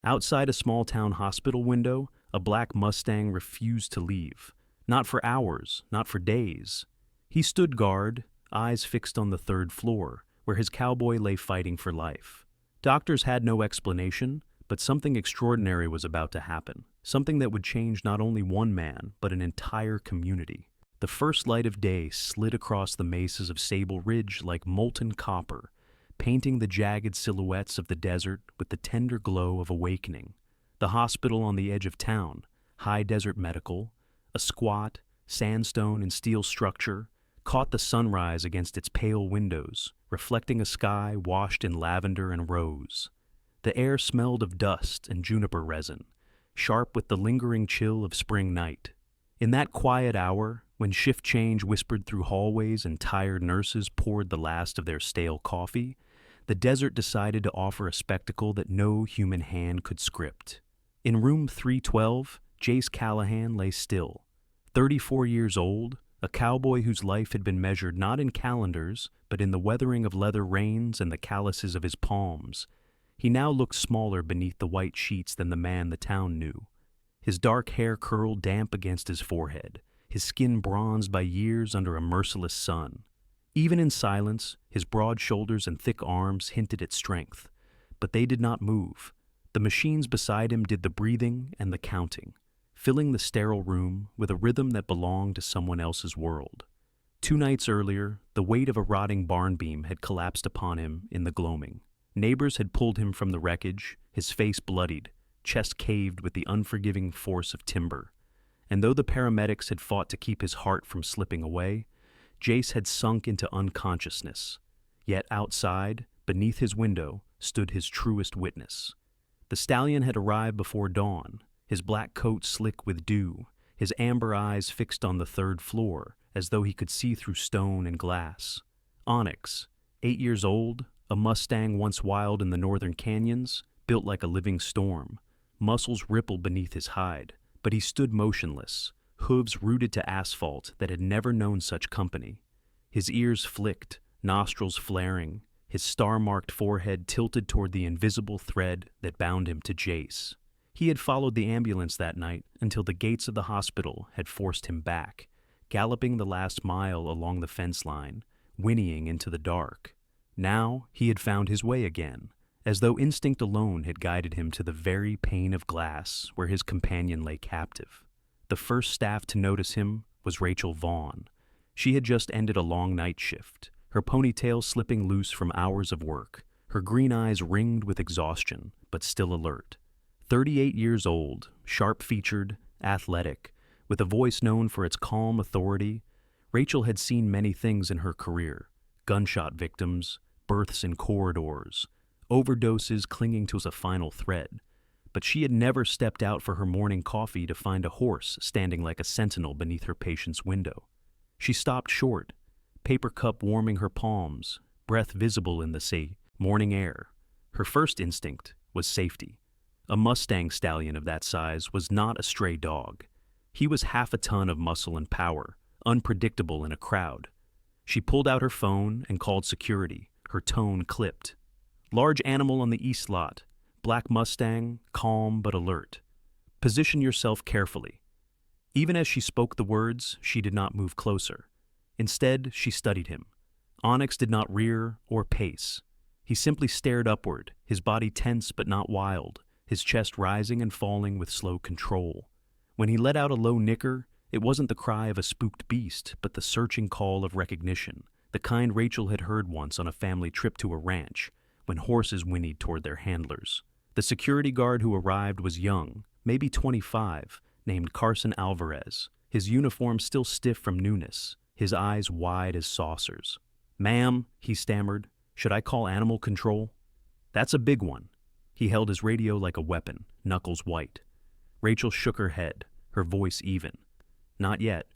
Outside a small-town hospital window, a black Mustang refused to leave. Not for hours, not for days. He stood guard, eyes fixed on the third floor, where his cowboy lay fighting for life. Doctors had no explanation, but something extraordinary was about to happen. Something that would change not only one man, but an entire community. The first light of day slid across the mesas of Sable Ridge like molten copper, painting the jagged silhouettes of the desert with the tender glow of awakening. The hospital on the edge of town, High Desert Medical, a squat, sandstone and steel structure, caught the sunrise against its pale windows, reflecting a sky washed in lavender and rose. The air smelled of dust and juniper resin, sharp with the lingering chill of spring night. In that quiet hour, when shift change whispered through hallways and tired nurses poured the last of their stale coffee, the desert decided to offer a spectacle that no human hand could script. In room 312, Jace Callahan lay still. 34 years old, a cowboy whose life had been measured not in calendars, but in the weathering of leather reins and the calluses of his palms. He now looked smaller beneath the white sheets than the man the town knew. His dark hair curled damp against his forehead, his skin bronzed by years under a merciless sun. Even in silence, his broad shoulders and thick arms hinted at strength, but they did not move. The machines beside him did the breathing and the counting, filling the sterile room with a rhythm that belonged to someone else's world. 2 nights earlier, the weight of a rotting barn beam had collapsed upon him in the gloaming. Neighbors had pulled him from the wreckage, his face bloodied, chest caved with the unforgiving force of timber. And though the paramedics had fought to keep his heart from slipping away, Jace had sunk into unconsciousness. Yet outside, beneath his window, stood his truest witness. The stallion had arrived before dawn, his black coat slick with dew, his amber eyes fixed on the third floor, as though he could see through stone and glass. Onyx, 8 years old, a Mustang once wild in the northern canyons, built like a living storm. Muscles rippled beneath his hide, but he stood motionless, hooves rooted to asphalt that had never known such company. His ears flicked, nostrils flaring, his star-marked forehead tilted toward the invisible thread that bound him to Jace. He had followed the ambulance that night until the gates of the hospital had forced him back, galloping the last mile along the fence line, whinnying into the dark. Now he had found his way again, as though instinct alone had guided him to the very pane of glass where his companion lay captive. The first staff to notice him was Rachel Vaughn. She had just ended a long night shift, her ponytail slipping loose from hours of work, her green eyes ringed with exhaustion, but still alert. 38 years old, sharp-featured, athletic, with a voice known for its calm authority, Rachel had seen many things in her career: gunshot victims, births in corridors, overdoses clinging to a final thread. But she had never stepped out for her morning coffee to find a horse standing like a sentinel beneath her patient's window. She stopped short, paper cup warming her palms, breath visible in the morning air. Her first instinct was safety. A Mustang stallion of that size was not a stray dog. He was half a ton of muscle and power, unpredictable in a crowd. She pulled out her phone and called security, her tone clipped. Large animal on the east lot. Black Mustang, calm but alert. Position yourself carefully. Even as she spoke the words, she did not move closer. Instead, she studied him. Onyx did not rear or pace. He simply stared upward, his body tense but not wild, his chest rising and falling with slow control. When he let out a low nicker, it wasn't the cry of a spooked beast, but the searching call of recognition, the kind Rachel had heard once on a family trip to a ranch, when horses whinnied toward their handlers. The security guard who arrived was young, maybe 25, named Carson Alvarez, his uniform still stiff from newness, his eyes wide as saucers. "Ma'am," he stammered, "should I call animal control?" "That's a big one." He held his radio like a weapon, knuckles white. Rachel shook her head, her voice even. "Not yet.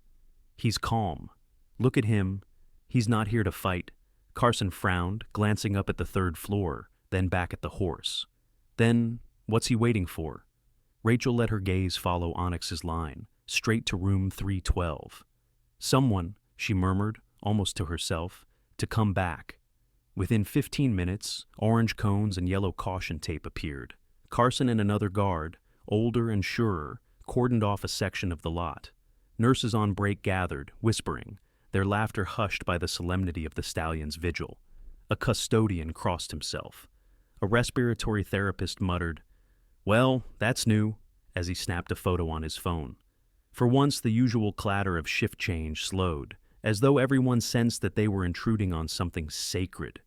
He's calm. Look at him. He's not here to fight." Carson frowned, glancing up at the third floor, then back at the horse. "Then, what's he waiting for?" Rachel let her gaze follow Onyx's line, straight to room 312. "Someone," she murmured, almost to herself, "to come back." Within 15 minutes, orange cones and yellow caution tape appeared. Carson and another guard, older and surer, cordoned off a section of the lot. Nurses on break gathered, whispering, their laughter hushed by the solemnity of the stallion's vigil. A custodian crossed himself. A respiratory therapist muttered, "Well, that's new," as he snapped a photo on his phone. For once, the usual clatter of shift change slowed, as though everyone sensed that they were intruding on something sacred.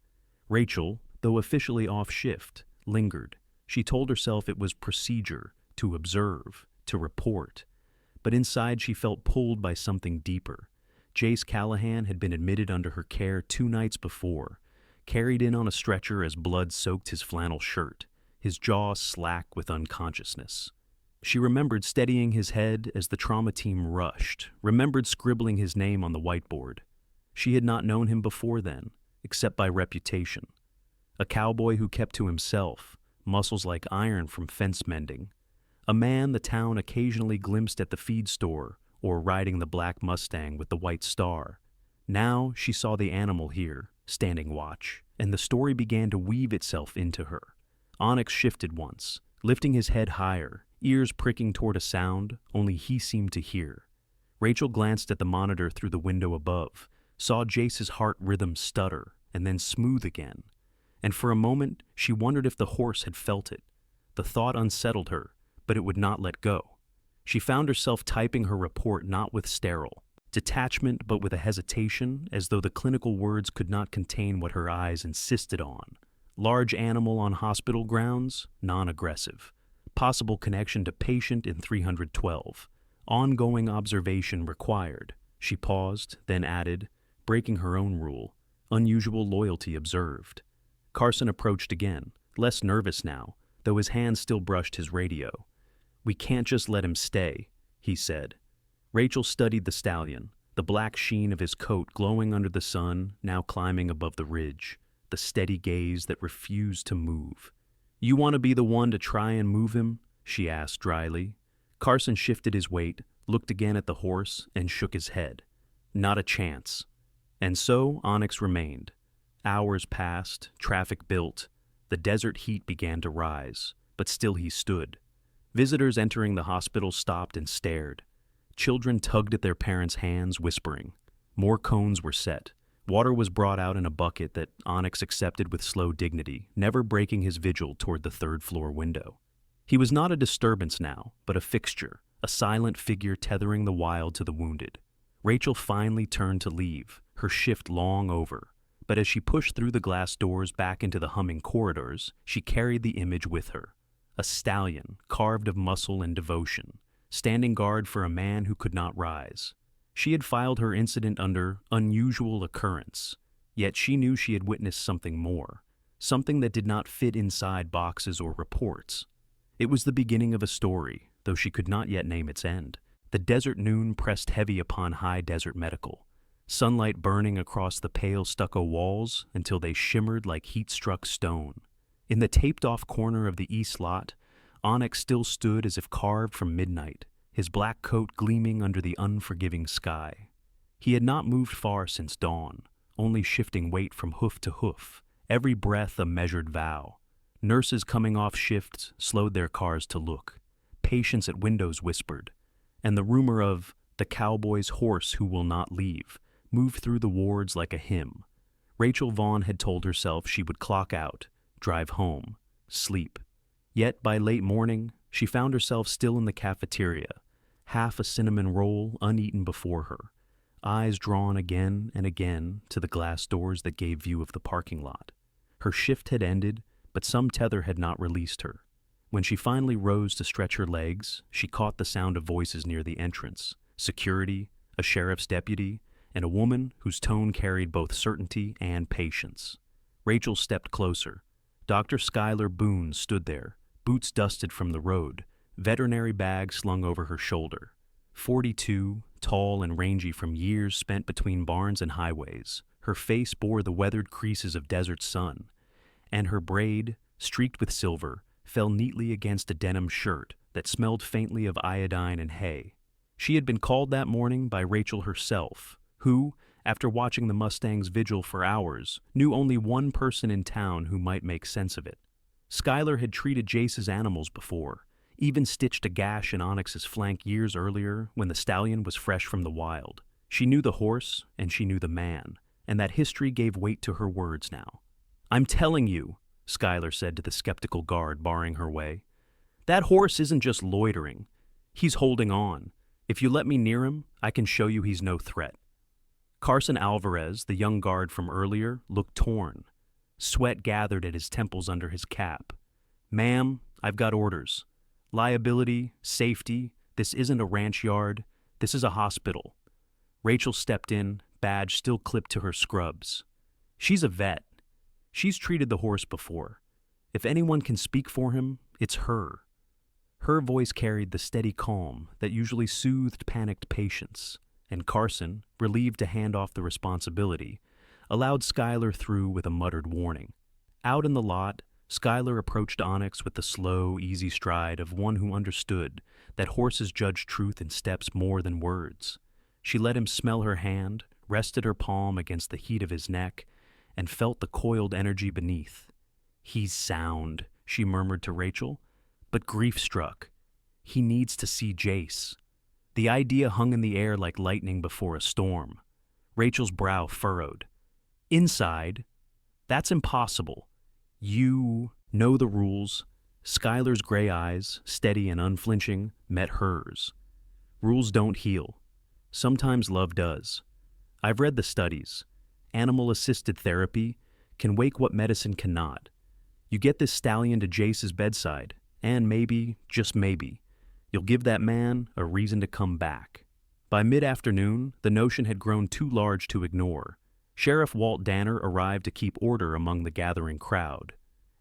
Rachel, though officially off shift, lingered. She told herself it was procedure, to observe, to report. But inside she felt pulled by something deeper. Jace Callahan had been admitted under her care 2 nights before, carried in on a stretcher as blood soaked his flannel shirt, his jaw slack with unconsciousness. She remembered steadying his head as the trauma team rushed, remembered scribbling his name on the whiteboard. She had not known him before then, except by reputation. A cowboy who kept to himself, muscles like iron from fence mending. A man the town occasionally glimpsed at the feed store or riding the black Mustang with the white star. Now she saw the animal here, standing watch, and the story began to weave itself into her. Onyx shifted once, lifting his head higher, ears pricking toward a sound only he seemed to hear. Rachel glanced at the monitor through the window above, saw Jace's heart rhythm stutter and then smooth again. And for a moment, she wondered if the horse had felt it. The thought unsettled her, but it would not let go. She found herself typing her report not with sterile detachment, but with a hesitation, as though the clinical words could not contain what her eyes insisted on. Large animal on hospital grounds, non-aggressive. Possible connection to patient in 312. Ongoing observation required. She paused, then added, breaking her own rule. Unusual loyalty observed. Carson approached again, less nervous now, though his hand still brushed his radio. "We can't just let him stay," he said. Rachel studied the stallion, the black sheen of his coat glowing under the sun, now climbing above the ridge, the steady gaze that refused to move. "You want to be the one to try and move him?" she asked dryly. Carson shifted his weight, looked again at the horse, and shook his head. Not a chance. And so Onyx remained. Hours passed, traffic built. The desert heat began to rise, but still he stood. Visitors entering the hospital stopped and stared. Children tugged at their parents' hands, whispering. More cones were set. Water was brought out in a bucket that Onyx accepted with slow dignity, never breaking his vigil toward the 3rd-floor window. He was not a disturbance now, but a fixture, a silent figure tethering the wild to the wounded. Rachel finally turned to leave, her shift long over. But as she pushed through the glass doors back into the humming corridors, she carried the image with her. A stallion, carved of muscle and devotion, standing guard for a man who could not rise. She had filed her incident under unusual occurrence, yet she knew she had witnessed something more, something that did not fit inside boxes or reports. It was the beginning of a story, though she could not yet name its end. The desert noon pressed heavy upon high desert medical. Sunlight burning across the pale stucco walls until they shimmered like heat-struck stone. In the taped-off corner of the east lot, Onyx still stood as if carved from midnight, his black coat gleaming under the unforgiving sky. He had not moved far since dawn, only shifting weight from hoof to hoof, every breath a measured vow. Nurses coming off shifts slowed their cars to look. Patients at windows whispered, and the rumor of the cowboy's horse who will not leave moved through the wards like a hymn. Rachel Vaughn had told herself she would clock out, drive home, sleep. Yet by late morning, she found herself still in the cafeteria, half a cinnamon roll uneaten before her, eyes drawn again and again to the glass doors that gave view of the parking lot. Her shift had ended, but some tether had not released her. When she finally rose to stretch her legs, she caught the sound of voices near the entrance, security, a sheriff's deputy, and a woman whose tone carried both certainty and patience. Rachel stepped closer. Dr. Schuyler Boone stood there, boots dusted from the road, veterinary bag slung over her shoulder. 42, tall and rangy from years spent between barns and highways, her face bore the weathered creases of desert sun, and her braid, streaked with silver, fell neatly against a denim shirt that smelled faintly of iodine and hay. She had been called that morning by Rachel herself, who, after watching the Mustang's vigil for hours, knew only one person in town who might make sense of it. Skylar had treated Jace's animals before, even stitched a gash in Onyx's flank years earlier when the stallion was fresh from the wild. She knew the horse, and she knew the man, and that history gave weight to her words now. "I'm telling you," Skylar said to the skeptical guard barring her way, "that horse isn't just loitering. He's holding on. If you let me near him, I can show you he's no threat." Carson Alvarez, the young guard from earlier, looked torn. Sweat gathered at his temples under his cap. "Ma'am, I've got orders. Liability, safety, this isn't a ranch yard. This is a hospital." Rachel stepped in, badge still clipped to her scrubs. She's a vet. She's treated the horse before. If anyone can speak for him, it's her. Her voice carried the steady calm that usually soothed panicked patients, and Carson, relieved to hand off the responsibility, allowed Skylar through with a muttered warning. Out in the lot, Skylar approached Onyx with the slow, easy stride of one who understood that horses judge truth in steps more than words. She let him smell her hand, rested her palm against the heat of his neck, and felt the coiled energy beneath. "He's sound," she murmured to Rachel, but grief struck. He needs to see Jace. The idea hung in the air like lightning before a storm. Rachel's brow furrowed. "Inside? That's impossible. You know the rules." Skylar's gray eyes, steady and unflinching, met hers. "Rules don't heal. Sometimes love does. I've read the studies. Animal-assisted therapy can wake what medicine cannot. You get this stallion to Jace's bedside, and maybe, just maybe, you'll give that man a reason to come back." By mid-afternoon, the notion had grown too large to ignore. Sheriff Walt Danner arrived to keep order among the gathering crowd.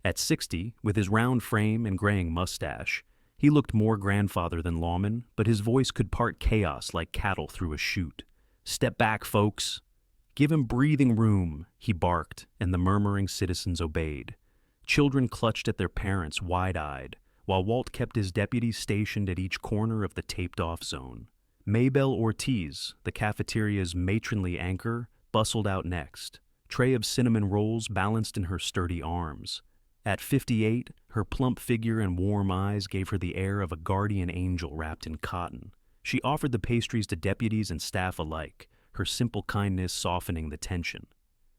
At 60, with his round frame and graying mustache, he looked more grandfather than lawman, but his voice could part chaos like cattle through a chute. "Step back, folks. Give him breathing room," he barked, and the murmuring citizens obeyed. Children clutched at their parents wide-eyed, while Walt kept his deputies stationed at each corner of the taped-off zone. Maybelle Ortiz, the cafeteria's matronly anchor, bustled out next, tray of cinnamon rolls balanced in her sturdy arms. At 58, her plump figure and warm eyes gave her the air of a guardian angel wrapped in cotton. She offered the pastries to deputies and staff alike, her simple kindness softening the tension.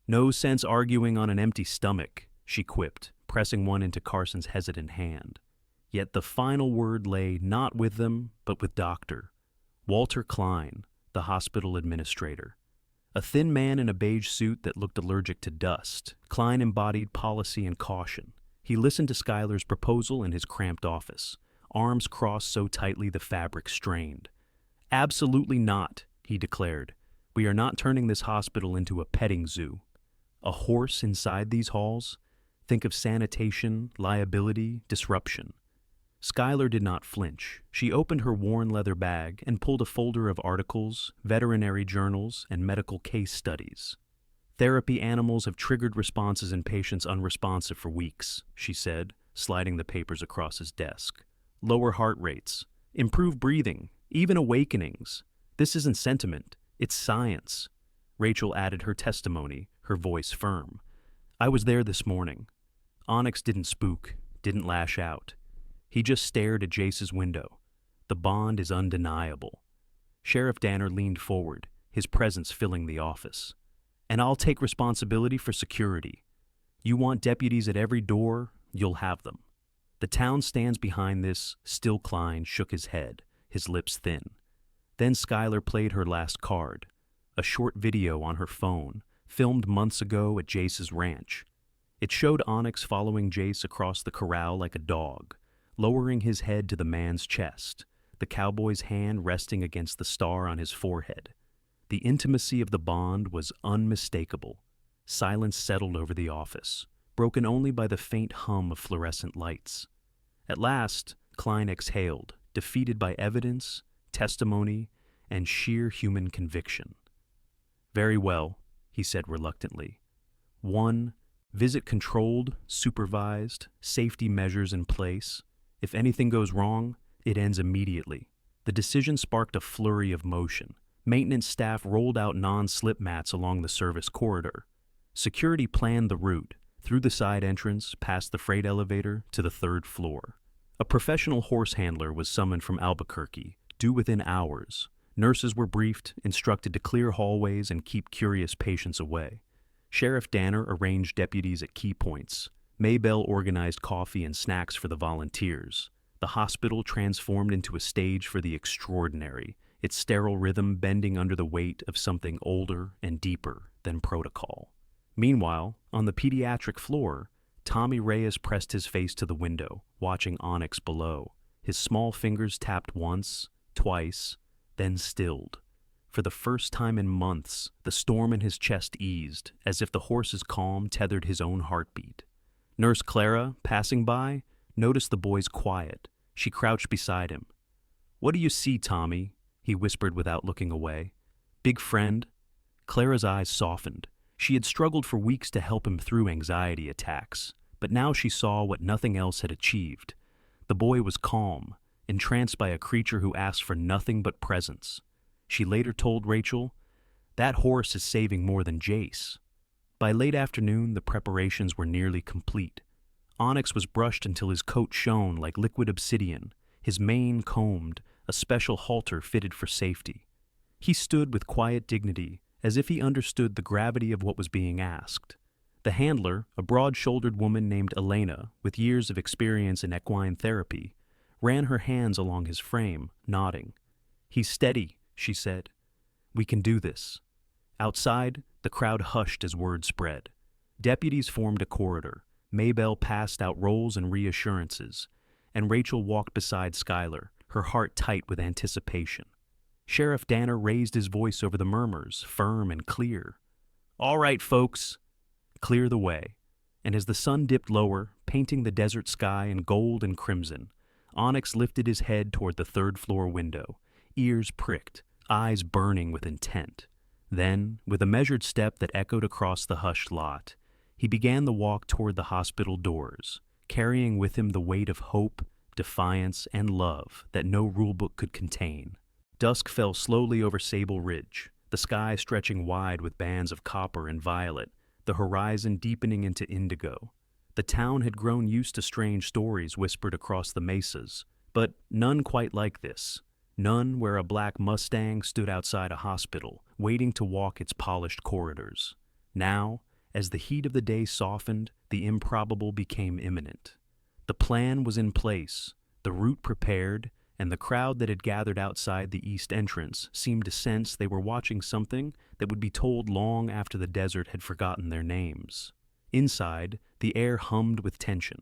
"No sense arguing on an empty stomach," she quipped, pressing one into Carson's hesitant hand. Yet the final word lay not with them, but with Dr. Walter Klein, the hospital administrator. A thin man in a beige suit that looked allergic to dust, Klein embodied policy and caution. He listened to Skylar's proposal in his cramped office, arms crossed so tightly the fabric strained. "Absolutely not," he declared. "We are not turning this hospital into a petting zoo. A horse inside these halls? Think of sanitation, liability, disruption." Skylar did not flinch. She opened her worn leather bag and pulled a folder of articles, veterinary journals, and medical case studies. "Therapy animals have triggered responses in patients unresponsive for weeks," she said, sliding the papers across his desk. "Lower heart rates, improved breathing, even awakenings. This isn't sentiment, it's science." Rachel added her testimony, her voice firm. "I was there this morning. Onyx didn't spook, didn't lash out. He just stared at Jace's window. The bond is undeniable." Sheriff Danner leaned forward, his presence filling the office. "And I'll take responsibility for security. You want deputies at every door, you'll have them. The town stands behind this." Still Klein shook his head, his lips thin. Then Skylar played her last card, a short video on her phone, filmed months ago at Jace's ranch. It showed Onyx following Jace across the corral like a dog, lowering his head to the man's chest, the cowboy's hand resting against the star on his forehead. The intimacy of the bond was unmistakable. Silence settled over the office, broken only by the faint hum of fluorescent lights. At last, Klein exhaled, defeated by evidence, testimony, and sheer human conviction. "Very well," he said reluctantly. 1. Visit controlled, supervised, safety measures in place. If anything goes wrong, it ends immediately. The decision sparked a flurry of motion. Maintenance staff rolled out non-slip mats along the service corridor. Security planned the route. through the side entrance, past the freight elevator, to the third floor. A professional horse handler was summoned from Albuquerque, due within hours. Nurses were briefed, instructed to clear hallways and keep curious patients away. Sheriff Danner arranged deputies at key points. Maybelle organized coffee and snacks for the volunteers. The hospital transformed into a stage for the extraordinary, its sterile rhythm bending under the weight of something older and deeper than protocol. Meanwhile, on the pediatric floor, Tommy Reyes pressed his face to the window, watching Onyx below. His small fingers tapped once, twice, then stilled. For the first time in months, the storm in his chest eased, as if the horse's calm tethered his own heartbeat. Nurse Clara, passing by, noticed the boy's quiet. She crouched beside him. "What do you see, Tommy?" he whispered without looking away. "Big friend?" Clara's eyes softened. She had struggled for weeks to help him through anxiety attacks, but now she saw what nothing else had achieved. The boy was calm, entranced by a creature who asked for nothing but presence. She later told Rachel, "That horse is saving more than Jace." By late afternoon, the preparations were nearly complete. Onyx was brushed until his coat shone like liquid obsidian, his mane combed, a special halter fitted for safety. He stood with quiet dignity, as if he understood the gravity of what was being asked. The handler, a broad-shouldered woman named Elena, with years of experience in equine therapy, ran her hands along his frame, nodding. "He's steady," she said. "We can do this." Outside, the crowd hushed as word spread. Deputies formed a corridor. Maybelle passed out rolls and reassurances, and Rachel walked beside Skylar, her heart tight with anticipation. Sheriff Danner raised his voice over the murmurs, firm and clear. "All right, folks, clear the way." And as the sun dipped lower, painting the desert sky in gold and crimson, Onyx lifted his head toward the third-floor window, ears pricked, eyes burning with intent. Then, with a measured step that echoed across the hushed lot, he began the walk toward the hospital doors, carrying with him the weight of hope, defiance, and love that no rulebook could contain. Dusk fell slowly over Sable Ridge, the sky stretching wide with bands of copper and violet, the horizon deepening into indigo. The town had grown used to strange stories whispered across the mesas, but none quite like this. None where a black Mustang stood outside a hospital, waiting to walk its polished corridors. Now, as the heat of the day softened, the improbable became imminent. The plan was in place, the route prepared, and the crowd that had gathered outside the east entrance seemed to sense they were watching something that would be told long after the desert had forgotten their names. Inside, the air hummed with tension.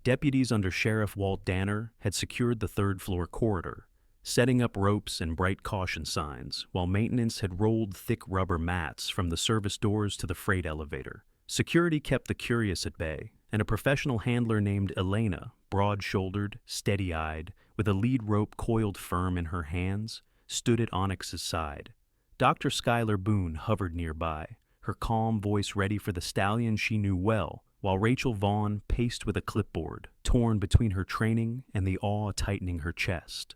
Deputies under Sheriff Walt Danner had secured the third-floor corridor, setting up ropes and bright caution signs, while maintenance had rolled thick rubber mats from the service doors to the freight elevator. Security kept the curious at bay, and a professional handler named Elena, broad-shouldered, steady-eyed, with a lead rope coiled firm in her hands, stood at Onyx's side. Dr. Skylar Boone hovered nearby, her calm voice ready for the stallion she knew well, while Rachel Vaughn paced with a clipboard, torn between her training and the awe tightening her chest.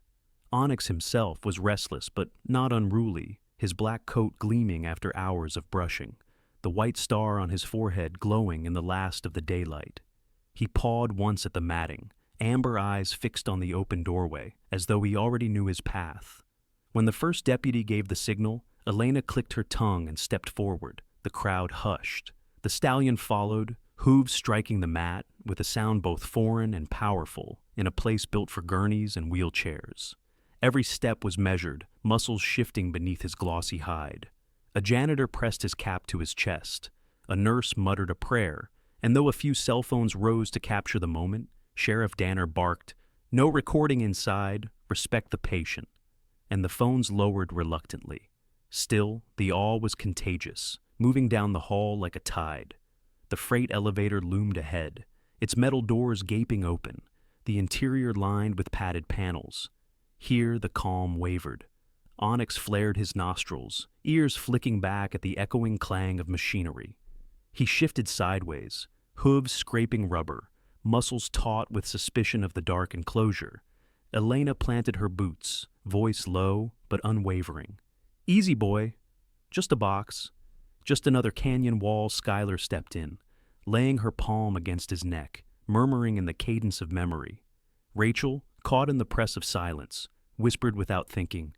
Onyx himself was restless but not unruly, his black coat gleaming after hours of brushing, the white star on his forehead glowing in the last of the daylight. He pawed once at the matting, amber eyes fixed on the open doorway, as though he already knew his path. When the first deputy gave the signal, Elena clicked her tongue and stepped forward. The crowd hushed. The stallion followed, hooves striking the mat, with a sound both foreign and powerful, in a place built for gurneys and wheelchairs. Every step was measured, muscles shifting beneath his glossy hide. A janitor pressed his cap to his chest. A nurse muttered a prayer, and though a few cell phones rose to capture the moment, Sheriff Danner barked, "No recording inside, respect the patient," and the phones lowered reluctantly. Still, the awe was contagious, moving down the hall like a tide. The freight elevator loomed ahead, its metal doors gaping open, the interior lined with padded panels. Here the calm wavered. Onyx flared his nostrils, ears flicking back at the echoing clang of machinery. He shifted sideways, hooves scraping rubber, muscles taut with suspicion of the dark enclosure. Elena planted her boots, voice low but unwavering. "Easy, boy. Just a box." Just another canyon wall. Skylar stepped in. laying her palm against his neck, murmuring in the cadence of memory. Rachel, caught in the press of silence, whispered without thinking,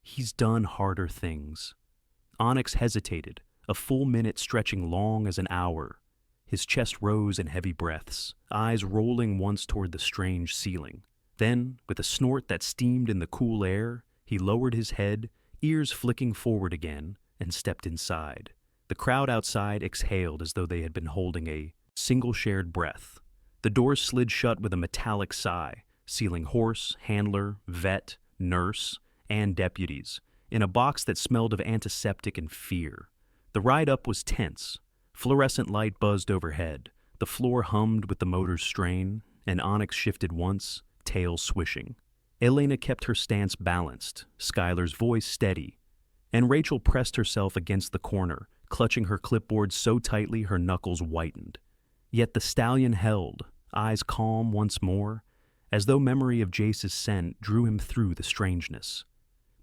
"He's done harder things." Onyx hesitated, a full minute stretching long as an hour. His chest rose in heavy breaths, eyes rolling once toward the strange ceiling. Then, with a snort that steamed in the cool air, he lowered his head, ears flicking forward again, and stepped inside. The crowd outside exhaled as though they had been holding a single shared breath. The doors slid shut with a metallic sigh, sealing horse, handler, vet, nurse, and deputies, in a box that smelled of antiseptic and fear. The ride up was tense. Fluorescent light buzzed overhead. The floor hummed with the motor's strain, and Onyx shifted once, tail swishing. Elena kept her stance balanced, Skylar's voice steady, and Rachel pressed herself against the corner, clutching her clipboard so tightly her knuckles whitened. Yet the stallion held, eyes calm once more, as though memory of Jace's scent drew him through the strangeness.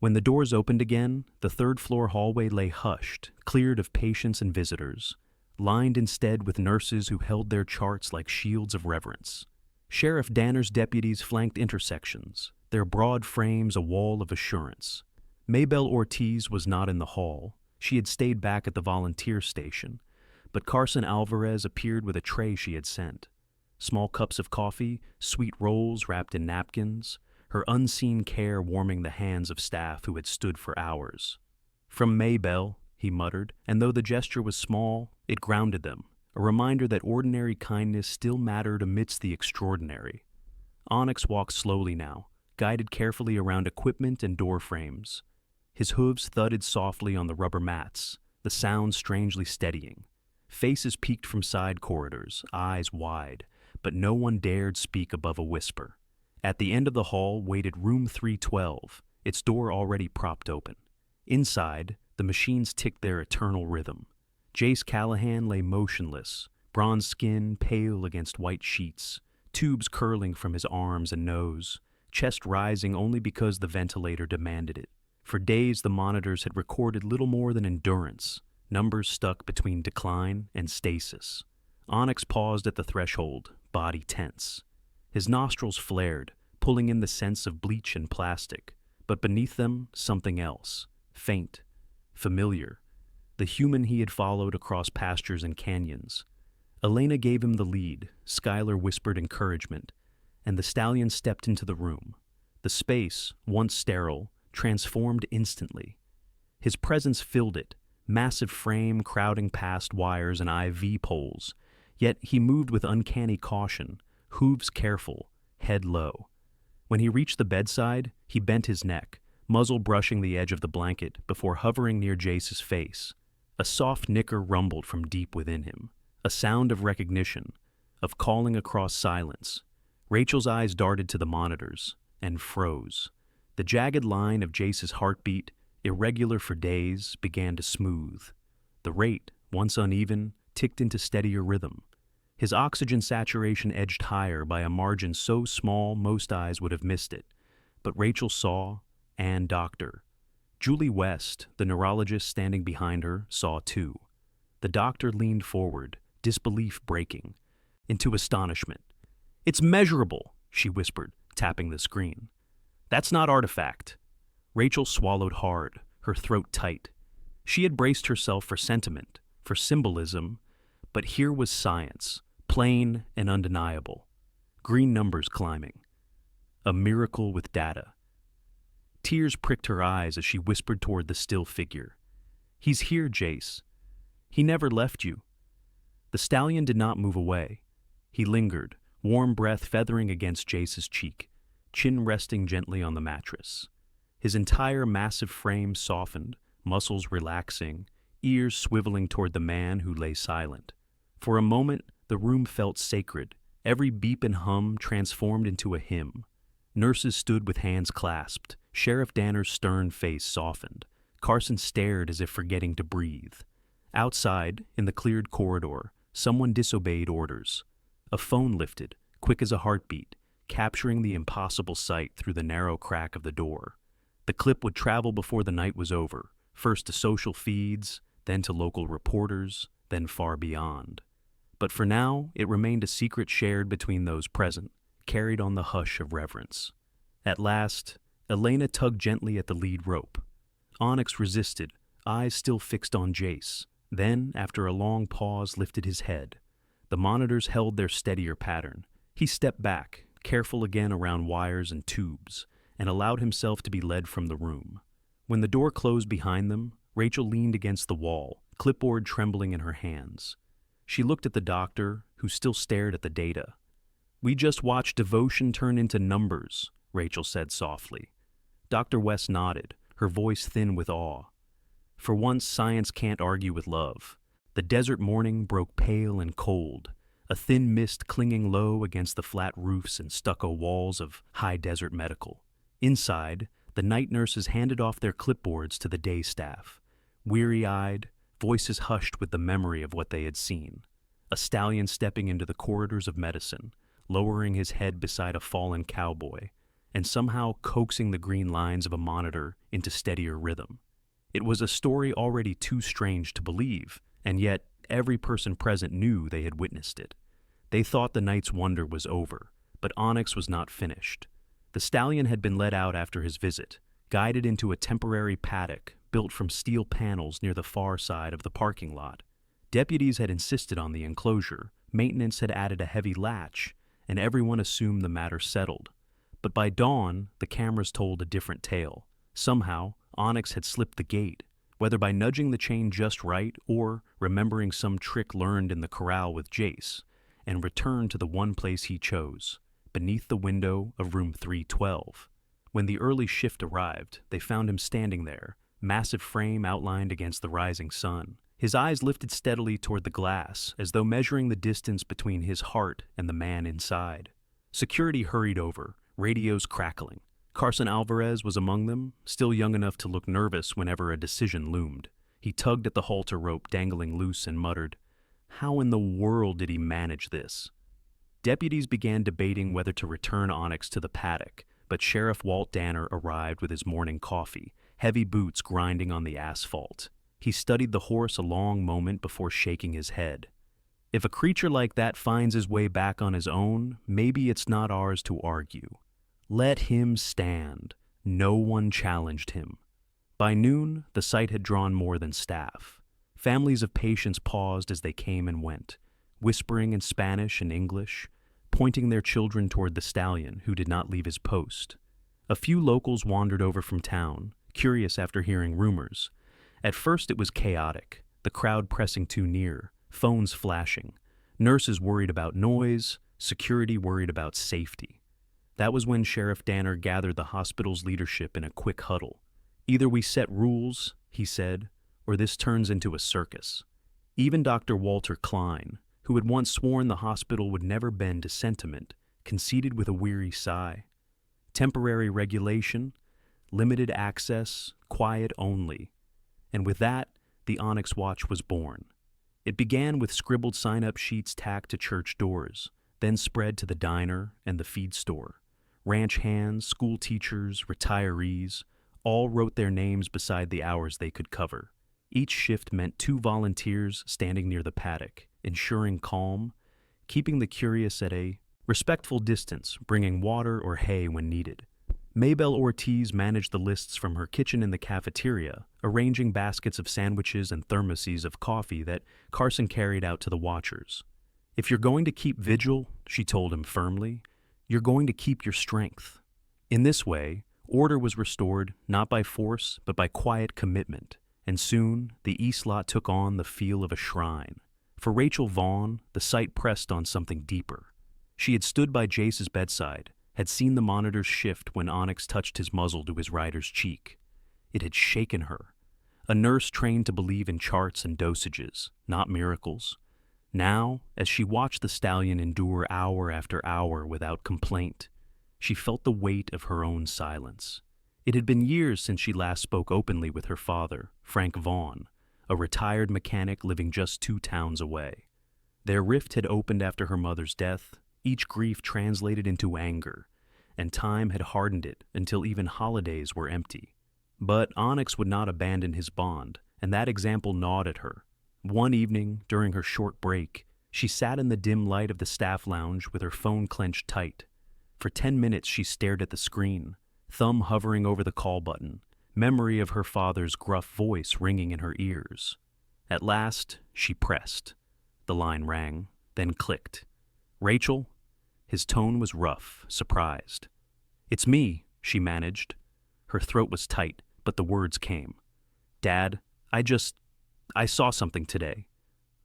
When the doors opened again, the third-floor hallway lay hushed, cleared of patients and visitors, lined instead with nurses who held their charts like shields of reverence. Sheriff Danner's deputies flanked intersections, their broad frames a wall of assurance. Maybelle Ortiz was not in the hall. She had stayed back at the volunteer station, but Carson Alvarez appeared with a tray she had sent. Small cups of coffee, sweet rolls wrapped in napkins, her unseen care warming the hands of staff who had stood for hours. "From Maybelle," he muttered, and though the gesture was small, it grounded them, a reminder that ordinary kindness still mattered amidst the extraordinary. Onyx walked slowly now, guided carefully around equipment and door frames. His hooves thudded softly on the rubber mats, the sound strangely steadying. Faces peeked from side corridors, eyes wide, but no one dared speak above a whisper. At the end of the hall waited room 312, its door already propped open. Inside, the machines ticked their eternal rhythm. Jace Callahan lay motionless, bronze skin pale against white sheets, tubes curling from his arms and nose, chest rising only because the ventilator demanded it. For days the monitors had recorded little more than endurance, numbers stuck between decline and stasis. Onyx paused at the threshold, body tense. His nostrils flared, pulling in the scents of bleach and plastic, but beneath them something else, faint, familiar, the human he had followed across pastures and canyons. Elena gave him the lead, Skylar whispered encouragement, and the stallion stepped into the room. The space, once sterile, transformed instantly. His presence filled it, massive frame crowding past wires and IV poles, yet he moved with uncanny caution, hooves careful, head low. When he reached the bedside, he bent his neck, muzzle brushing the edge of the blanket before hovering near Jace's face. A soft nicker rumbled from deep within him, a sound of recognition, of calling across silence. Rachel's eyes darted to the monitors, and froze. The jagged line of Jace's heartbeat, irregular for days, began to smooth. The rate, once uneven, ticked into steadier rhythm. His oxygen saturation edged higher by a margin so small most eyes would have missed it. But Rachel saw, and doctor. Julie West, the neurologist standing behind her, saw too. The doctor leaned forward, disbelief breaking, into astonishment. "It's measurable," she whispered, tapping the screen. "That's not artifact." Rachel swallowed hard, her throat tight. She had braced herself for sentiment, for symbolism, but here was science, plain and undeniable. Green numbers climbing. A miracle with data. Tears pricked her eyes as she whispered toward the still figure. "He's here, Jace. He never left you." The stallion did not move away. He lingered, warm breath feathering against Jace's cheek, chin resting gently on the mattress. His entire massive frame softened, muscles relaxing, ears swiveling toward the man who lay silent. For a moment, the room felt sacred, every beep and hum transformed into a hymn. Nurses stood with hands clasped, Sheriff Danner's stern face softened. Carson stared as if forgetting to breathe. Outside, in the cleared corridor, someone disobeyed orders. A phone lifted, quick as a heartbeat, capturing the impossible sight through the narrow crack of the door. The clip would travel before the night was over, first to social feeds, then to local reporters, then far beyond. but for now it remained a secret shared between those present, carried on the hush of reverence. At last, Elena tugged gently at the lead rope. Onyx resisted, eyes still fixed on Jace, then, after a long pause, lifted his head. The monitors held their steadier pattern. He stepped back, careful again around wires and tubes, and allowed himself to be led from the room. When the door closed behind them, Rachel leaned against the wall, clipboard trembling in her hands. She looked at the doctor, who still stared at the data. "We just watched devotion turn into numbers," Rachel said softly. Dr. West nodded, her voice thin with awe. "For once, science can't argue with love." The desert morning broke pale and cold, a thin mist clinging low against the flat roofs and stucco walls of High Desert Medical. Inside, the night nurses handed off their clipboards to the day staff. Weary-eyed, voices hushed with the memory of what they had seen. A stallion stepping into the corridors of medicine, lowering his head beside a fallen cowboy, and somehow coaxing the green lines of a monitor into steadier rhythm. It was a story already too strange to believe, and yet every person present knew they had witnessed it. They thought the night's wonder was over, but Onyx was not finished. The stallion had been let out after his visit, guided into a temporary paddock built from steel panels near the far side of the parking lot. Deputies had insisted on the enclosure, maintenance had added a heavy latch, and everyone assumed the matter settled. But by dawn, the cameras told a different tale. Somehow, Onyx had slipped the gate, whether by nudging the chain just right or remembering some trick learned in the corral with Jace, and returned to the one place he chose, beneath the window of room 312. When the early shift arrived, they found him standing there, massive frame outlined against the rising sun. His eyes lifted steadily toward the glass, as though measuring the distance between his heart and the man inside. Security hurried over, radios crackling. Carson Alvarez was among them, still young enough to look nervous whenever a decision loomed. He tugged at the halter rope dangling loose and muttered, "How in the world did he manage this?" Deputies began debating whether to return Onyx to the paddock, but Sheriff Walt Danner arrived with his morning coffee, heavy boots grinding on the asphalt. He studied the horse a long moment before shaking his head. "If a creature like that finds his way back on his own, maybe it's not ours to argue. Let him stand." No one challenged him. By noon, the sight had drawn more than staff. Families of patients paused as they came and went, whispering in Spanish and English, pointing their children toward the stallion, who did not leave his post. A few locals wandered over from town, curious after hearing rumors. At first it was chaotic, the crowd pressing too near, phones flashing, nurses worried about noise, security worried about safety. That was when Sheriff Danner gathered the hospital's leadership in a quick huddle. "Either we set rules," he said, "or this turns into a circus." Even Dr. Walter Klein, who had once sworn the hospital would never bend to sentiment, conceded with a weary sigh. Temporary regulation, limited access, quiet only. And with that, the Onyx Watch was born. It began with scribbled sign-up sheets tacked to church doors, then spread to the diner and the feed store. Ranch hands, school teachers, retirees, all wrote their names beside the hours they could cover. Each shift meant 2 volunteers standing near the paddock, ensuring calm, keeping the curious at a respectful distance, bringing water or hay when needed. Maybelle Ortiz managed the lists from her kitchen in the cafeteria, arranging baskets of sandwiches and thermoses of coffee that Carson carried out to the watchers. "If you're going to keep vigil," she told him firmly, "you're going to keep your strength." In this way, order was restored not by force but by quiet commitment, and soon the East Lot took on the feel of a shrine. For Rachel Vaughn, the sight pressed on something deeper. She had stood by Jace's bedside, had seen the monitors shift when Onyx touched his muzzle to his rider's cheek. It had shaken her. A nurse trained to believe in charts and dosages, not miracles. Now, as she watched the stallion endure hour after hour without complaint, she felt the weight of her own silence. It had been years since she last spoke openly with her father, Frank Vaughn, a retired mechanic living just 2 towns away. Their rift had opened after her mother's death, each grief translated into anger, and time had hardened it until even holidays were empty. But Onyx would not abandon his bond, and that example gnawed at her. One evening, during her short break, She sat in the dim light of the staff lounge with her phone clenched tight. For 10 minutes she stared at the screen, thumb hovering over the call button, memory of her father's gruff voice ringing in her ears. At last, she pressed. The line rang, then clicked. "Rachel?" His tone was rough, surprised. "It's me," she managed. Her throat was tight, but the words came. "Dad, I saw something today.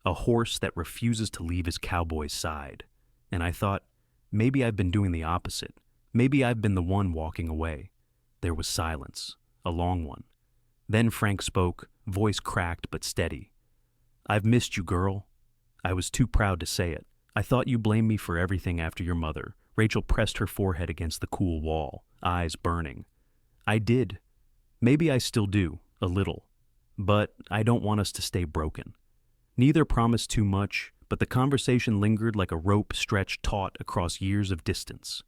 A horse that refuses to leave his cowboy's side. And I thought, maybe I've been doing the opposite. Maybe I've been the one walking away." There was silence, a long one. Then Frank spoke, voice cracked but steady. "I've missed you, girl." I was too proud to say it. "I thought you blamed me for everything after your mother." Rachel pressed her forehead against the cool wall, eyes burning. "I did. Maybe I still do, a little. But I don't want us to stay broken." Neither promised too much, but the conversation lingered like a rope stretched taut across years of distance.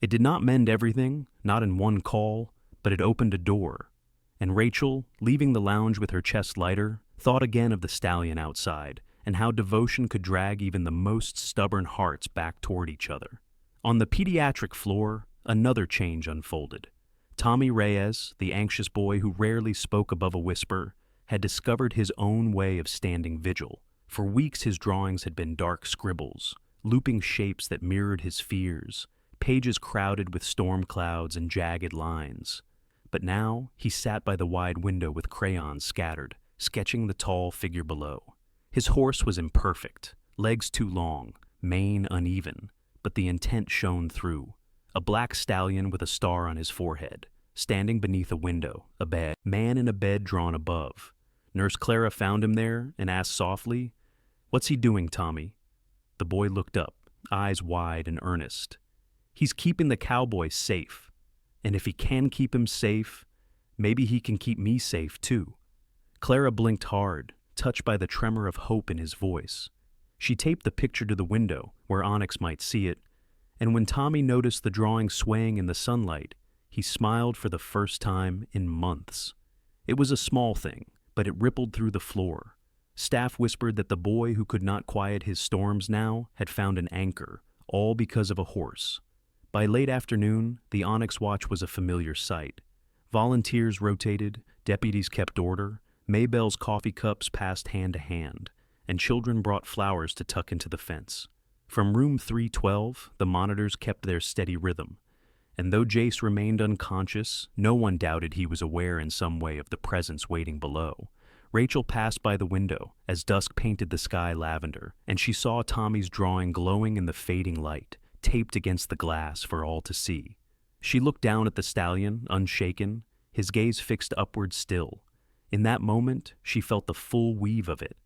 It did not mend everything, not in one call, but it opened a door. And Rachel, leaving the lounge with her chest lighter, thought again of the stallion outside and how devotion could drag even the most stubborn hearts back toward each other. On the pediatric floor, another change unfolded. Tommy Reyes, the anxious boy who rarely spoke above a whisper, had discovered his own way of standing vigil. For weeks his drawings had been dark scribbles, looping shapes that mirrored his fears, pages crowded with storm clouds and jagged lines. But now he sat by the wide window with crayons scattered, sketching the tall figure below. His horse was imperfect, legs too long, mane uneven, but the intent shone through. A black stallion with a star on his forehead, standing beneath a window, a bed, man in a bed drawn above. Nurse Clara found him there and asked softly, "What's he doing, Tommy?" The boy looked up, eyes wide and earnest. "He's keeping the cowboy safe. And if he can keep him safe, maybe he can keep me safe too." Clara blinked hard, touched by the tremor of hope in his voice. She taped the picture to the window, where Onyx might see it, and when Tommy noticed the drawing swaying in the sunlight, he smiled for the first time in months. It was a small thing, but it rippled through the floor. Staff whispered that the boy who could not quiet his storms now had found an anchor, all because of a horse. By late afternoon, the Onyx watch was a familiar sight. Volunteers rotated, deputies kept order, Maybelle's coffee cups passed hand to hand, and children brought flowers to tuck into the fence. From room 312, the monitors kept their steady rhythm, and though Jace remained unconscious, no one doubted he was aware in some way of the presence waiting below. Rachel passed by the window as dusk painted the sky lavender, and she saw Tommy's drawing glowing in the fading light, taped against the glass for all to see. She looked down at the stallion, unshaken, his gaze fixed upward still. In that moment, she felt the full weave of it.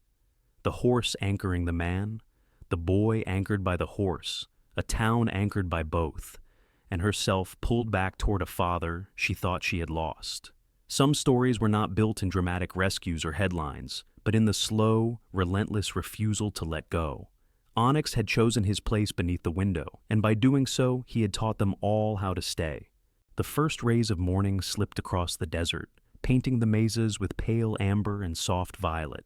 The horse anchoring the man, the boy anchored by the horse, a town anchored by both, and herself pulled back toward a father she thought she had lost. Some stories were not built in dramatic rescues or headlines, but in the slow, relentless refusal to let go. Onyx had chosen his place beneath the window, and by doing so, he had taught them all how to stay. The first rays of morning slipped across the desert, painting the mesas with pale amber and soft violet.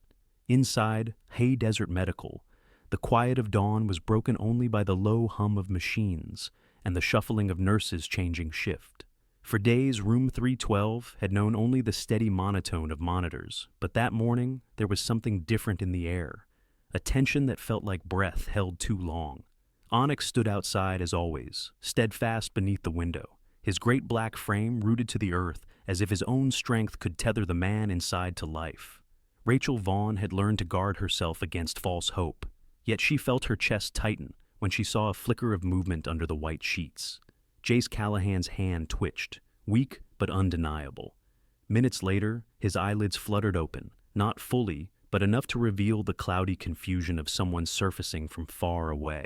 Inside, Hay Desert Medical, the quiet of dawn was broken only by the low hum of machines and the shuffling of nurses changing shift. For days, room 312 had known only the steady monotone of monitors, but that morning there was something different in the air, a tension that felt like breath held too long. Onyx stood outside as always, steadfast beneath the window, his great black frame rooted to the earth as if his own strength could tether the man inside to life. Rachel Vaughn had learned to guard herself against false hope, yet she felt her chest tighten when she saw a flicker of movement under the white sheets. Jace Callahan's hand twitched, weak but undeniable. Minutes later, his eyelids fluttered open, not fully, but enough to reveal the cloudy confusion of someone surfacing from far away.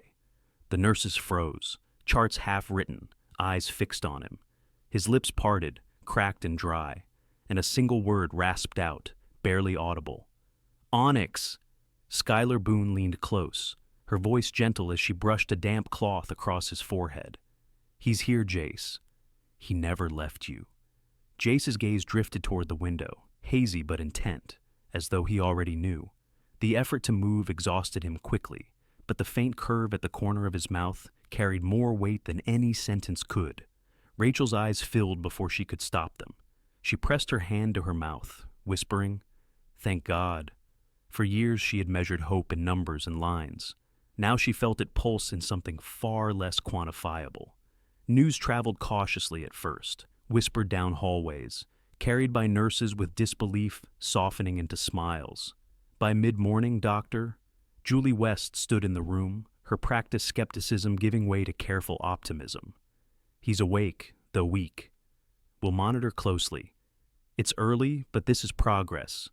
The nurses froze, charts half-written, eyes fixed on him. His lips parted, cracked and dry, and a single word rasped out, barely audible. "Onyx!" Skylar Boone leaned close, her voice gentle as she brushed a damp cloth across his forehead. "He's here, Jace. He never left you." Jace's gaze drifted toward the window, hazy but intent, as though he already knew. The effort to move exhausted him quickly, but the faint curve at the corner of his mouth carried more weight than any sentence could. Rachel's eyes filled before she could stop them. She pressed her hand to her mouth, whispering, "Thank God." For years she had measured hope in numbers and lines. Now she felt it pulse in something far less quantifiable. News traveled cautiously at first, whispered down hallways, carried by nurses with disbelief softening into smiles. By mid-morning, Doctor, Julie West stood in the room, her practiced skepticism giving way to careful optimism. "He's awake, though weak. We'll monitor closely. It's early, but this is progress."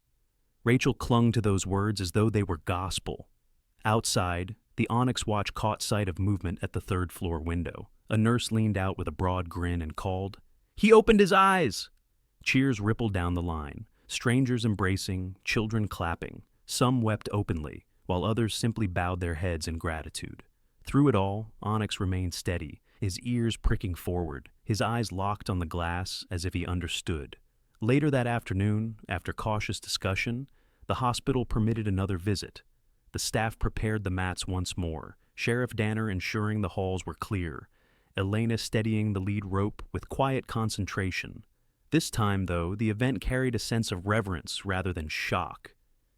Rachel clung to those words as though they were gospel. Outside, the Onyx watch caught sight of movement at the third-floor window. A nurse leaned out with a broad grin and called, "He opened his eyes!" Cheers rippled down the line, strangers embracing, children clapping. Some wept openly, while others simply bowed their heads in gratitude. Through it all, Onyx remained steady, his ears pricking forward, his eyes locked on the glass as if he understood. Later that afternoon, after cautious discussion, the hospital permitted another visit. The staff prepared the mats once more, Sheriff Danner ensuring the halls were clear, Elena steadying the lead rope with quiet concentration. This time, though, the event carried a sense of reverence rather than shock.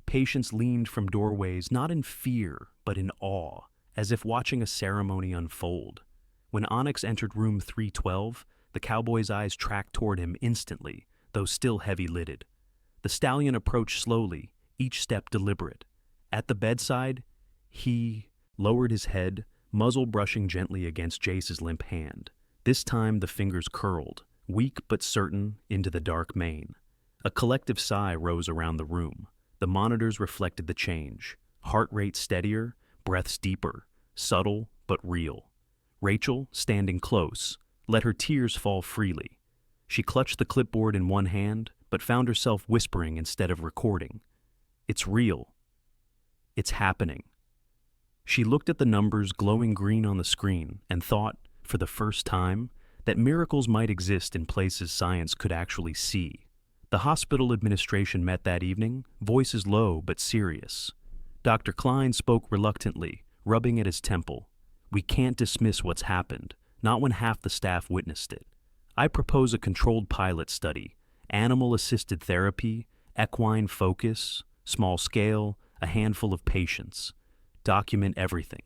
Patients leaned from doorways not in fear, but in awe, as if watching a ceremony unfold. When Onyx entered room 312, the cowboy's eyes tracked toward him instantly, though still heavy-lidded. The stallion approached slowly, each step deliberate. At the bedside, he lowered his head, muzzle brushing gently against Jace's limp hand. This time the fingers curled, weak but certain, into the dark mane. A collective sigh rose around the room. The monitors reflected the change. Heart rate steadier, breaths deeper, subtle but real. Rachel, standing close, let her tears fall freely. She clutched the clipboard in one hand, but found herself whispering instead of recording. "It's real. It's happening." She looked at the numbers glowing green on the screen and thought, for the first time, that miracles might exist in places science could actually see. The hospital administration met that evening, voices low but serious. Dr. Klein spoke reluctantly, rubbing at his temple. "We can't dismiss what's happened, not when half the staff witnessed it. I propose a controlled pilot study, animal-assisted therapy, equine focus, small scale, a handful of patients. Document everything."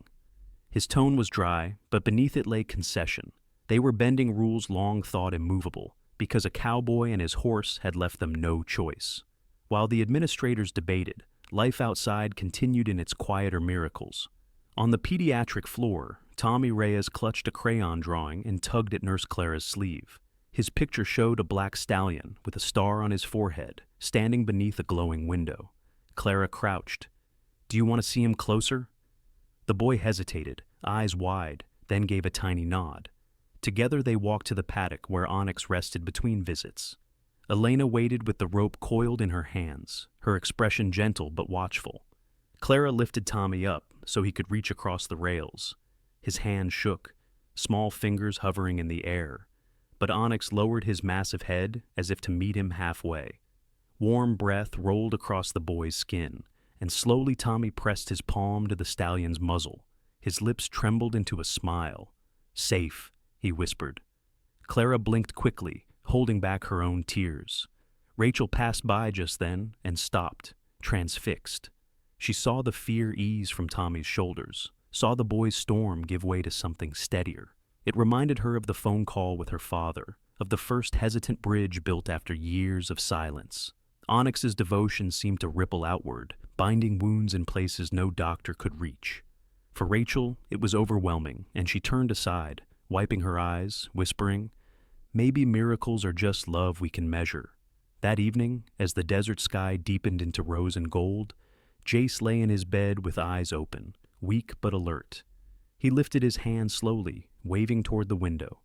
His tone was dry, but beneath it lay concession. They were bending rules long thought immovable, because a cowboy and his horse had left them no choice. While the administrators debated, life outside continued in its quieter miracles. On the pediatric floor, Tommy Reyes clutched a crayon drawing and tugged at Nurse Clara's sleeve. His picture showed a black stallion with a star on his forehead, standing beneath a glowing window. Clara crouched. "Do you want to see him closer?" The boy hesitated, eyes wide, then gave a tiny nod. Together they walked to the paddock where Onyx rested between visits. Elena waited with the rope coiled in her hands, her expression gentle but watchful. Clara lifted Tommy up so he could reach across the rails. His hand shook, small fingers hovering in the air, but Onyx lowered his massive head as if to meet him halfway. Warm breath rolled across the boy's skin, and slowly Tommy pressed his palm to the stallion's muzzle. His lips trembled into a smile. "Safe," he whispered. Clara blinked quickly, holding back her own tears. Rachel passed by just then and stopped, transfixed. She saw the fear ease from Tommy's shoulders, saw the boy's storm give way to something steadier. It reminded her of the phone call with her father, of the first hesitant bridge built after years of silence. Onyx's devotion seemed to ripple outward, binding wounds in places no doctor could reach. For Rachel, it was overwhelming, and she turned aside, wiping her eyes, whispering, "Maybe miracles are just love we can measure." That evening, as the desert sky deepened into rose and gold, Jace lay in his bed with eyes open, weak but alert. He lifted his hand slowly, waving toward the window.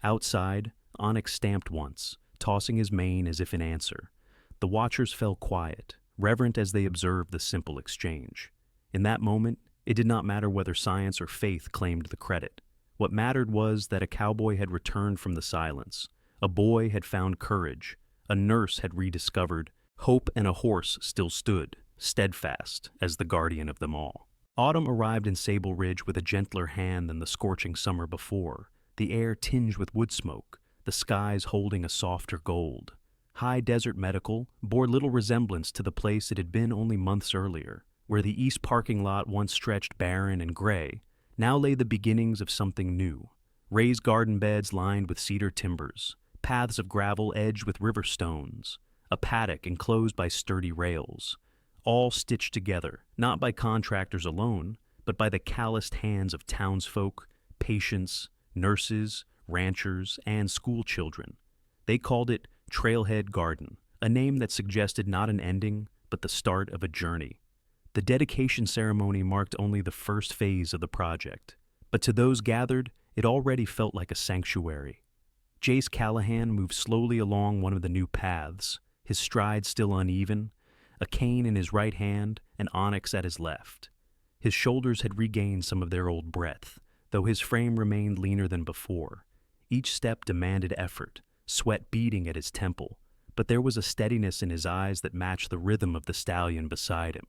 Outside, Onyx stamped once, tossing his mane as if in answer. The watchers fell quiet, reverent as they observed the simple exchange. In that moment, it did not matter whether science or faith claimed the credit. What mattered was that a cowboy had returned from the silence, a boy had found courage, a nurse had rediscovered hope, and a horse still stood, steadfast as the guardian of them all. Autumn arrived in Sable Ridge with a gentler hand than the scorching summer before, the air tinged with wood smoke, the skies holding a softer gold. High Desert Medical bore little resemblance to the place it had been only months earlier, where the east parking lot once stretched barren and gray. Now lay the beginnings of something new. Raised garden beds lined with cedar timbers, paths of gravel edged with river stones, a paddock enclosed by sturdy rails, all stitched together, not by contractors alone, but by the calloused hands of townsfolk, patients, nurses, ranchers, and school children. They called it Trailhead Garden, a name that suggested not an ending, but the start of a journey. The dedication ceremony marked only the first phase of the project, but to those gathered, it already felt like a sanctuary. Jace Callahan moved slowly along one of the new paths, his stride still uneven, a cane in his right hand, an onyx at his left. His shoulders had regained some of their old breadth, though his frame remained leaner than before. Each step demanded effort, sweat beading at his temple, but there was a steadiness in his eyes that matched the rhythm of the stallion beside him.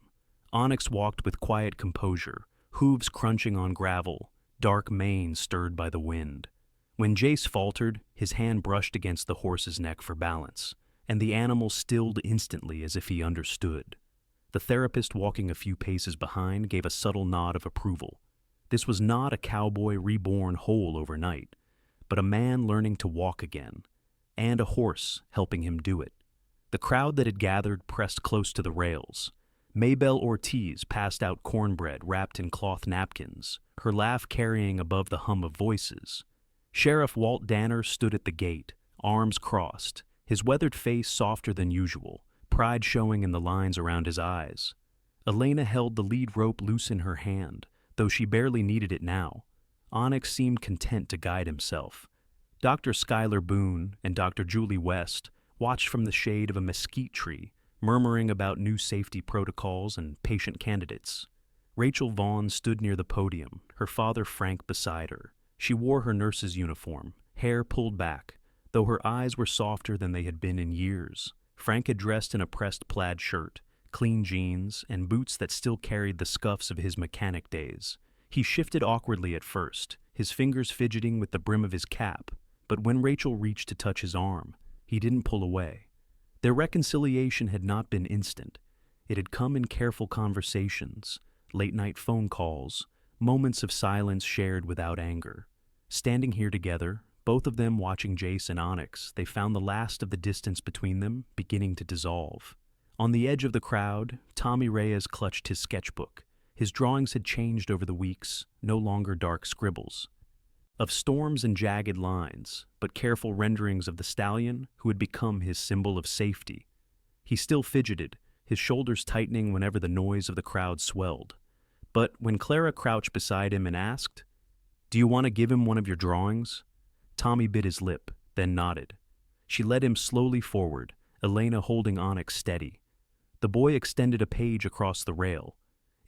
Onyx walked with quiet composure, hooves crunching on gravel, dark mane stirred by the wind. When Jace faltered, his hand brushed against the horse's neck for balance, and the animal stilled instantly as if he understood. The therapist walking a few paces behind gave a subtle nod of approval. This was not a cowboy reborn whole overnight, but a man learning to walk again, and a horse helping him do it. The crowd that had gathered pressed close to the rails. Maybelle Ortiz passed out cornbread wrapped in cloth napkins, her laugh carrying above the hum of voices. Sheriff Walt Danner stood at the gate, arms crossed, his weathered face softer than usual, pride showing in the lines around his eyes. Elena held the lead rope loose in her hand, though she barely needed it now. Onyx seemed content to guide himself. Dr. Schuyler Boone and Dr. Julie West watched from the shade of a mesquite tree, murmuring about new safety protocols and patient candidates. Rachel Vaughn stood near the podium, her father Frank beside her. She wore her nurse's uniform, hair pulled back, though her eyes were softer than they had been in years. Frank had dressed in a pressed plaid shirt, clean jeans, and boots that still carried the scuffs of his mechanic days. He shifted awkwardly at first, his fingers fidgeting with the brim of his cap, but when Rachel reached to touch his arm, he didn't pull away. Their reconciliation had not been instant. It had come in careful conversations, late-night phone calls, moments of silence shared without anger. Standing here together, both of them watching Jace and Onyx, they found the last of the distance between them beginning to dissolve. On the edge of the crowd, Tommy Reyes clutched his sketchbook. His drawings had changed over the weeks, no longer dark scribbles of storms and jagged lines, but careful renderings of the stallion who had become his symbol of safety. He still fidgeted, his shoulders tightening whenever the noise of the crowd swelled. But when Clara crouched beside him and asked, "Do you want to give him one of your drawings?" Tommy bit his lip, then nodded. She led him slowly forward, Elena holding Onyx steady. The boy extended a page across the rail.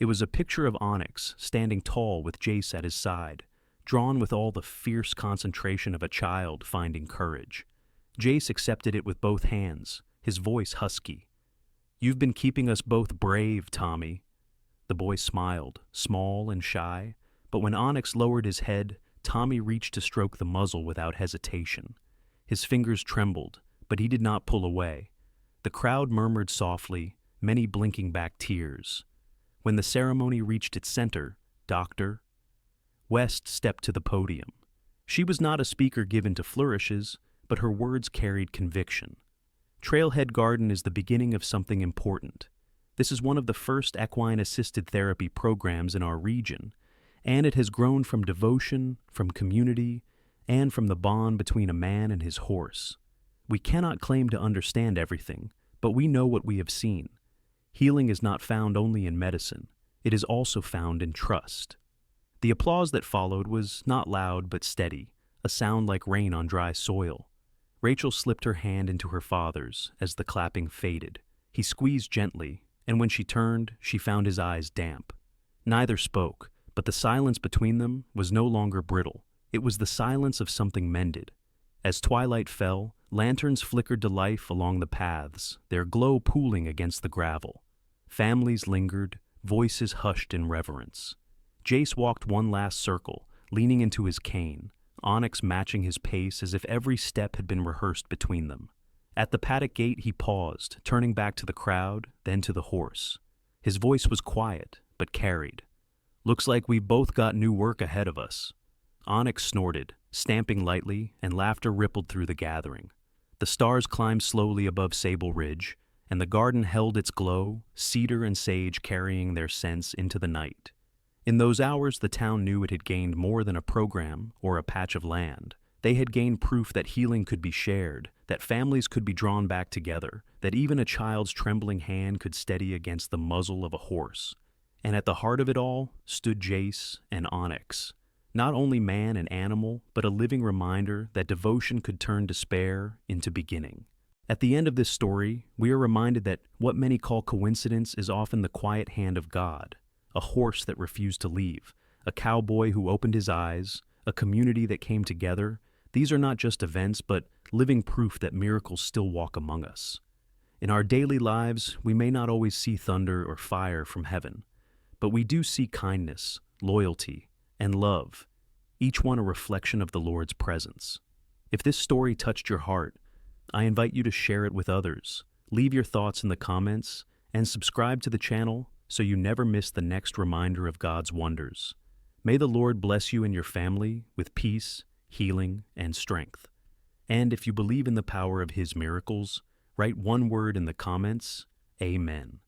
It was a picture of Onyx, standing tall with Jace at his side, drawn with all the fierce concentration of a child finding courage. Jace accepted it with both hands, his voice husky. "You've been keeping us both brave, Tommy." The boy smiled, small and shy, but when Onyx lowered his head, Tommy reached to stroke the muzzle without hesitation. His fingers trembled, but he did not pull away. The crowd murmured softly, many blinking back tears. When the ceremony reached its center, Dr. West stepped to the podium. She was not a speaker given to flourishes, but her words carried conviction. Trailhead Garden is the beginning of something important. This is one of the first equine-assisted therapy programs in our region, and it has grown from devotion, from community, and from the bond between a man and his horse. We cannot claim to understand everything, but we know what we have seen. Healing is not found only in medicine. It is also found in trust. The applause that followed was not loud but steady, a sound like rain on dry soil. Rachel slipped her hand into her father's as the clapping faded. He squeezed gently, and when she turned, she found his eyes damp. Neither spoke, but the silence between them was no longer brittle. It was the silence of something mended. As twilight fell, lanterns flickered to life along the paths, their glow pooling against the gravel. Families lingered, voices hushed in reverence. Jace walked one last circle, leaning into his cane, Onyx matching his pace as if every step had been rehearsed between them. At the paddock gate he paused, turning back to the crowd, then to the horse. His voice was quiet, but carried. "Looks like we've both got new work ahead of us." Onyx snorted, stamping lightly, and laughter rippled through the gathering. The stars climbed slowly above Sable Ridge, and the garden held its glow, cedar and sage carrying their scents into the night. In those hours, the town knew it had gained more than a program or a patch of land. They had gained proof that healing could be shared, that families could be drawn back together, that even a child's trembling hand could steady against the muzzle of a horse. And at the heart of it all stood Jace and Onyx. Not only man and animal, but a living reminder that devotion could turn despair into beginning. At the end of this story, we are reminded that what many call coincidence is often the quiet hand of God. A horse that refused to leave, a cowboy who opened his eyes, a community that came together. These are not just events, but living proof that miracles still walk among us. In our daily lives, we may not always see thunder or fire from heaven, but we do see kindness, loyalty, and love, each one a reflection of the Lord's presence. If this story touched your heart, I invite you to share it with others. Leave your thoughts in the comments and subscribe to the channel so you never miss the next reminder of God's wonders. May the Lord bless you and your family with peace, healing, and strength. And if you believe in the power of His miracles, write one word in the comments: Amen.